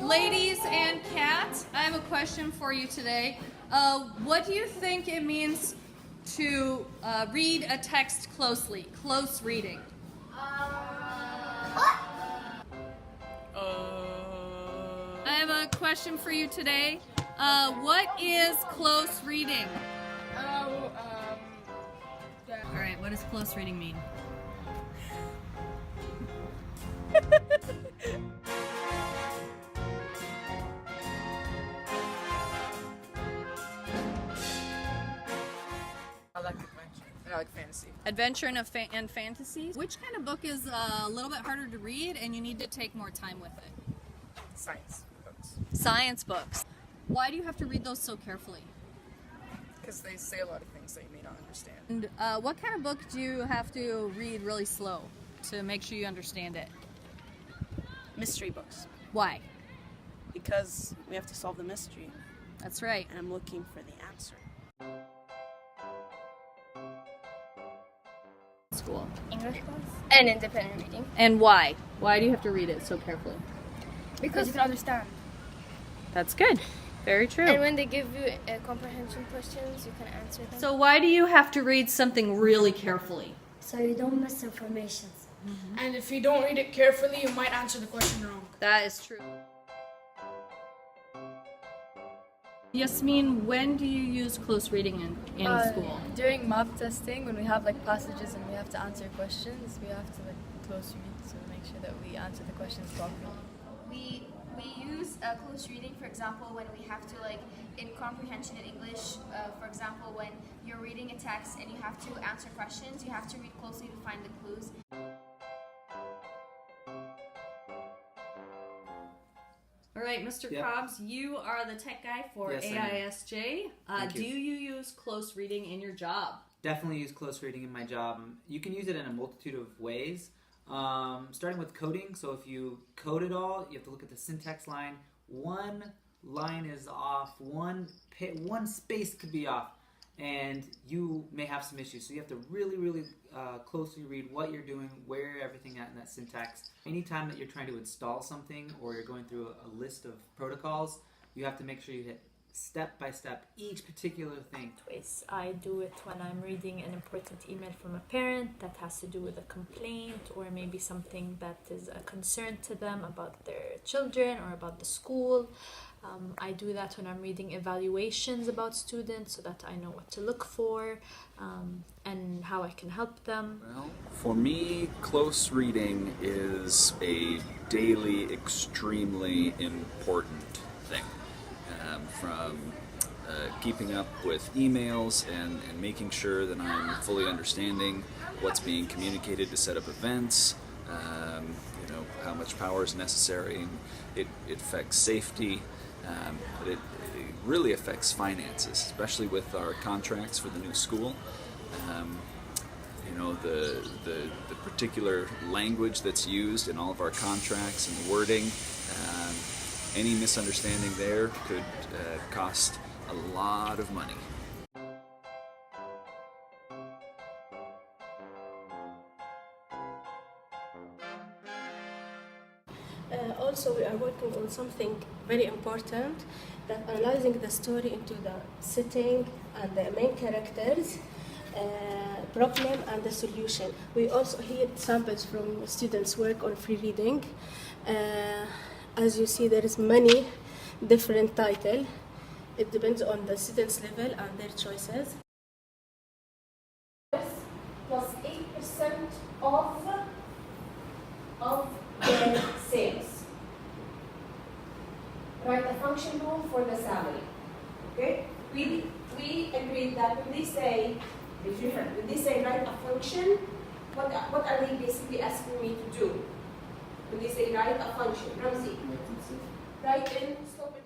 Ladies and Kat, I have a question for you today. What do you think it means to read a text closely? Close reading. I have a question for you today. What is close reading? All right, what does close reading mean? I like adventure. I like fantasy. Adventure and fantasy. Which kind of book is a little bit harder to read and you need to take more time with it? Science books. Science books. Why do you have to read those so carefully? Because they say a lot of things that you may not understand. And what kind of book do you have to read really slow to make sure you understand it? Mystery books, Why? because we have to solve the mystery, That's right. and I'm looking for the answer. School. English class and independent reading And why? Why do you have to read it so carefully? because you can understand. That's good. Very true. And when they give you comprehension questions, you can answer them. So why do you have to read something really carefully? So you don't miss information. And if you don't read it carefully, you might answer the question wrong. That is true. Yasmin, when do you use close reading in school? During mock testing, when we have like passages and we have to answer questions, we have to like close read to make sure that we answer the questions properly. We use close reading, for example, when we have to, like, in comprehension in English, for example, when you're reading a text and you have to answer questions, you have to read closely to find the clues. All right, Mr. Yep. Cobbs, you are the tech guy for Yes, I am. AISJ. Thank Do you. you use close reading in your job? Definitely use close reading in my job. You can use it in a multitude of ways. Starting with coding, so if you code it all, you have to look at the syntax line. One line is off, one space could be off, and you may have some issues. So you have to really closely read what you're doing, where everything at in that syntax. Anytime that you're trying to install something or you're going through a list of protocols, you have to make sure you hit step by step each particular thing. Ways. I do it when I'm reading an important email from a parent that has to do with a complaint or maybe something that is a concern to them about their children or about the school. I do that when I'm reading evaluations about students so that I know what to look for and how I can help them. Well, for me, close reading is a daily, extremely important thing. From keeping up with emails and making sure that I'm fully understanding what's being communicated to set up events, how much power is necessary. It affects safety, but it really affects finances, especially with our contracts for the new school. The particular language that's used in all of our contracts and the wording. Any misunderstanding there could cost a lot of money. Also, we are working on something very important, that analyzing the story into the setting and the main characters, problem and the solution. We also hear samples from students' work on free reading. As you see, there is many different titles. It depends on the students' level and their choices. Plus 8% of their sales. Write a function rule for the salary. Okay? We agreed that when they say, write a function, what are they basically asking me to do? When they say write a function, Ramzi, write in, stop it.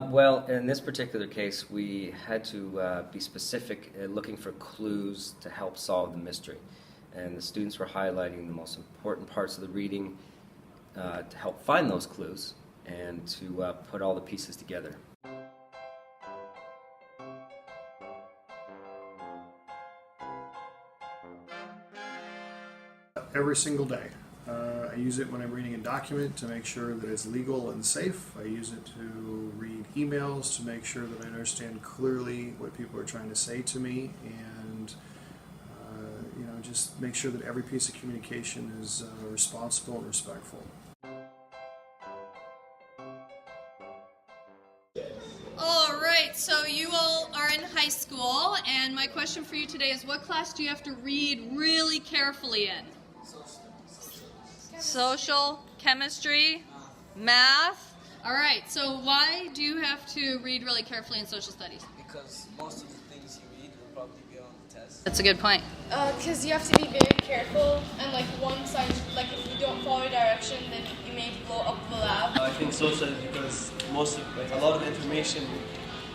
Well, in this particular case, we had to be specific looking for clues to help solve the mystery. And the students were highlighting the most important parts of the reading to help find those clues and to put all the pieces together. Every single day. use it when I'm reading a document to make sure that it's legal and safe. I use it to read emails to make sure that I understand clearly what people are trying to say to me, and just make sure that every piece of communication is responsible and respectful. All right, so you all are in high school, and my question for you today is, what class do you have to read really carefully in? Social, chemistry, math. All right, so why do you have to read really carefully in social studies? Because most of the things you read will probably be on the test. That's a good point. Because you have to be very careful, and like one side, like if you don't follow direction, then you may blow up the lab. I think social is because a lot of information,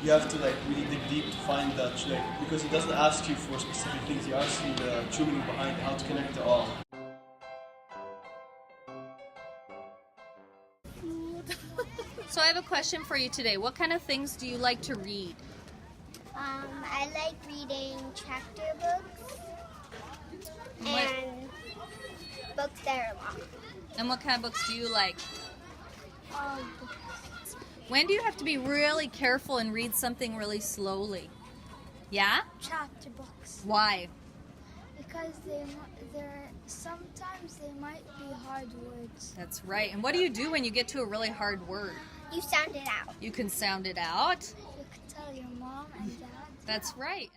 you have to really dig deep to find that because he doesn't ask you for specific things, he asks you the true meaning behind how to connect it all. So I have a question for you today. What kind of things do you like to read? I like reading chapter books and books that are long. And what kind of books do you like? All When do you have to be really careful and read something really slowly? Yeah? chapter books Why? because sometimes they might be hard words. That's right. And what do you do when you get to a really hard word? You sound it out. You can sound it out. You can tell your mom and dad. That's right.